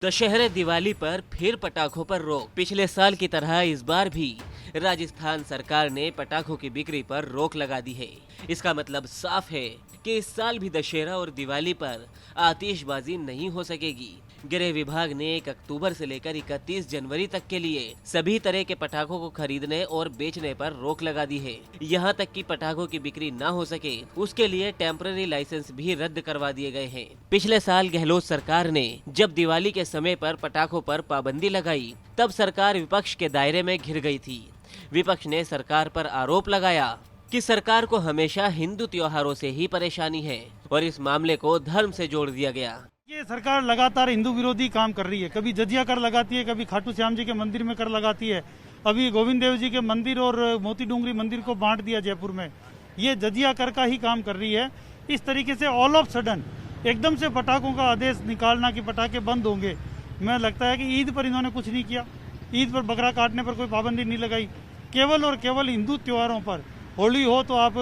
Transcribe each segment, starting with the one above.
दशहरे दिवाली पर फिर पटाखों पर रोक। पिछले साल की तरह इस बार भी राजस्थान सरकार ने पटाखों की बिक्री पर रोक लगा दी है। इसका मतलब साफ है कि इस साल भी दशहरा और दिवाली पर आतिशबाजी नहीं हो सकेगी। गृह विभाग ने 1 अक्टूबर से लेकर 31 जनवरी तक के लिए सभी तरह के पटाखों को खरीदने और बेचने पर रोक लगा दी है। यहाँ तक कि पटाखों की बिक्री न हो सके उसके लिए टेम्पररी लाइसेंस भी रद्द करवा दिए गए हैं। पिछले साल गहलोत सरकार ने जब दिवाली के समय पर पटाखों पर पाबंदी लगाई तब सरकार विपक्ष के दायरे में घिर गई थी। विपक्ष ने सरकार पर आरोप लगाया कि सरकार को हमेशा हिंदू त्योहारों से ही परेशानी है और इस मामले को धर्म से जोड़ दिया गया। ये सरकार लगातार हिंदू विरोधी काम कर रही है। कभी जजिया कर लगाती है, कभी खाटू श्याम जी के मंदिर में कर लगाती है। अभी गोविंद देव जी के मंदिर और मोती डूंगरी मंदिर को बांट दिया जयपुर में। ये जजिया कर का ही काम कर रही है। इस तरीके से ऑल ऑफ सडन एकदम से पटाखों का आदेश निकालना कि पटाखे बंद होंगे, मैं लगता है कि ईद पर इन्होंने कुछ नहीं किया। ईद पर बकरा काटने पर कोई पाबंदी नहीं लगाई। केवल और केवल हिंदू त्योहारों पर, होली हो तो आप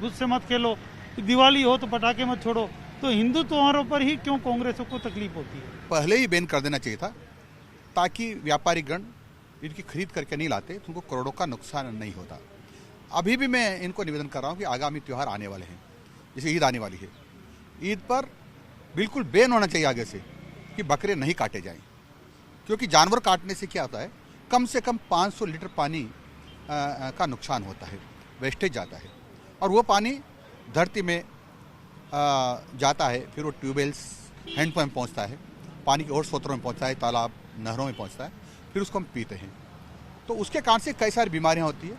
गुस्से मत खेलो, दिवाली हो तो पटाखे मत छोड़ो, तो हिंदू त्योहारों पर ही क्यों कांग्रेस को तकलीफ होती है? पहले ही बैन कर देना चाहिए था ताकि व्यापारी गण इनकी खरीद करके नहीं लाते तो उनको करोड़ों का नुकसान नहीं होता। अभी भी मैं इनको निवेदन कर रहा हूं कि आगामी त्यौहार आने वाले हैं, जैसे ईद आने वाली है, ईद पर बिल्कुल बैन होना चाहिए आगे से कि बकरे नहीं काटे जाएं, क्योंकि जानवर काटने से क्या होता है, कम से कम 500 लीटर पानी का नुकसान होता है, वेस्टेज जाता है और वो पानी धरती में जाता है, फिर वो ट्यूबवेल्स, हैंडपंप में पहुंचता है, पानी के और स्रोतों में पहुंचता है, तालाब नहरों में पहुंचता है, फिर उसको हम पीते हैं। तो उसके कारण से कई सारी बीमारियां होती है,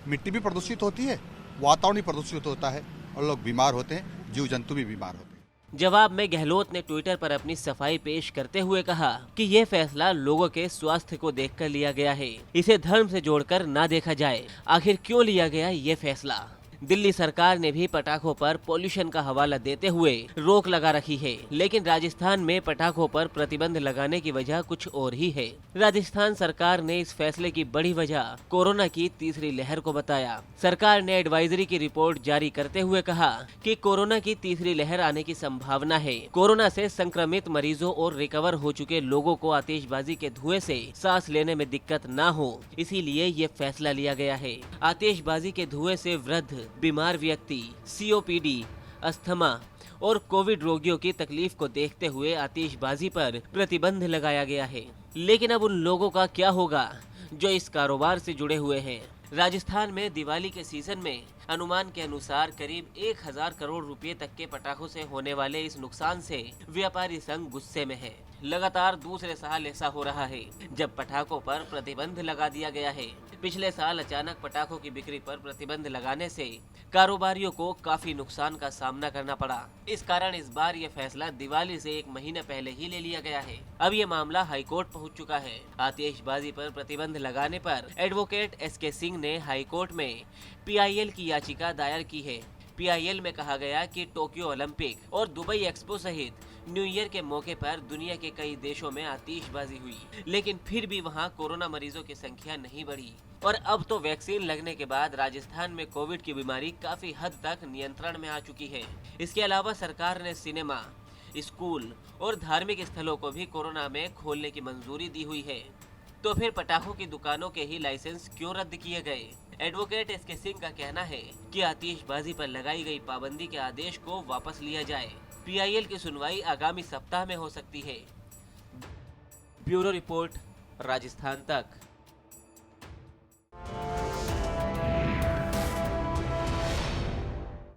मिट्टी भी प्रदूषित होती है, वातावरण भी प्रदूषित होता है और लोग बीमार होते हैं, जीव जंतु भी बीमार होते हैं। जवाब में गहलोत ने ट्विटर पर अपनी सफाई पेश करते हुए कहा कि यह फैसला लोगों के स्वास्थ्य को देखकर लिया गया है, इसे धर्म से जोड़कर ना देखा जाए। आखिर क्यों लिया गया ये फैसला? दिल्ली सरकार ने भी पटाखों पर पॉल्यूशन का हवाला देते हुए रोक लगा रखी है, लेकिन राजस्थान में पटाखों पर प्रतिबंध लगाने की वजह कुछ और ही है। राजस्थान सरकार ने इस फैसले की बड़ी वजह कोरोना की तीसरी लहर को बताया। सरकार ने एडवाइजरी की रिपोर्ट जारी करते हुए कहा कि कोरोना की तीसरी लहर आने की संभावना है। कोरोना से संक्रमित मरीजों और रिकवर हो चुके लोगों को आतिशबाजी के धुएं से सांस लेने में दिक्कत न हो, इसीलिए ये फैसला लिया गया है। आतिशबाजी के धुएं से वृद्ध, बीमार व्यक्ति, सीओपीडी, अस्थमा और कोविड रोगियों की तकलीफ को देखते हुए आतिशबाजी पर प्रतिबंध लगाया गया है। लेकिन अब उन लोगों का क्या होगा जो इस कारोबार से जुड़े हुए हैं? राजस्थान में दिवाली के सीजन में अनुमान के अनुसार करीब 1000 करोड़ रुपए तक के पटाखों से होने वाले इस नुकसान से व्यापारी संघ गुस्से में है। लगातार दूसरे साल ऐसा हो रहा है जब पटाखों पर प्रतिबंध लगा दिया गया है। पिछले साल अचानक पटाखों की बिक्री पर प्रतिबंध लगाने से कारोबारियों को काफी नुकसान का सामना करना पड़ा। इस कारण इस बार ये फैसला दिवाली से 1 महीने पहले ही ले लिया गया है। अब ये मामला हाईकोर्ट पहुंच चुका है। आतिशबाजी पर प्रतिबंध लगाने पर एडवोकेट एसके सिंह ने हाईकोर्ट में पीआईएल की याचिका दायर की है। पीआईएल में कहा गया कि टोक्यो ओलंपिक और दुबई एक्सपो सहित न्यू ईयर के मौके पर दुनिया के कई देशों में आतिशबाजी हुई, लेकिन फिर भी वहां कोरोना मरीजों की संख्या नहीं बढ़ी। और अब तो वैक्सीन लगने के बाद राजस्थान में कोविड की बीमारी काफी हद तक नियंत्रण में आ चुकी है। इसके अलावा सरकार ने सिनेमा, स्कूल और धार्मिक स्थलों को भी कोरोना में खोलने की मंजूरी दी हुई है। तो फिर पटाखों की दुकानों के ही लाइसेंस क्यों रद्द किए गए? एडवोकेट एसके सिंह का कहना है कि आतिशबाजी पर लगाई गई पाबंदी के आदेश को वापस लिया जाए। पीआईएल की सुनवाई आगामी सप्ताह में हो सकती है। ब्यूरो रिपोर्ट, राजस्थान तक।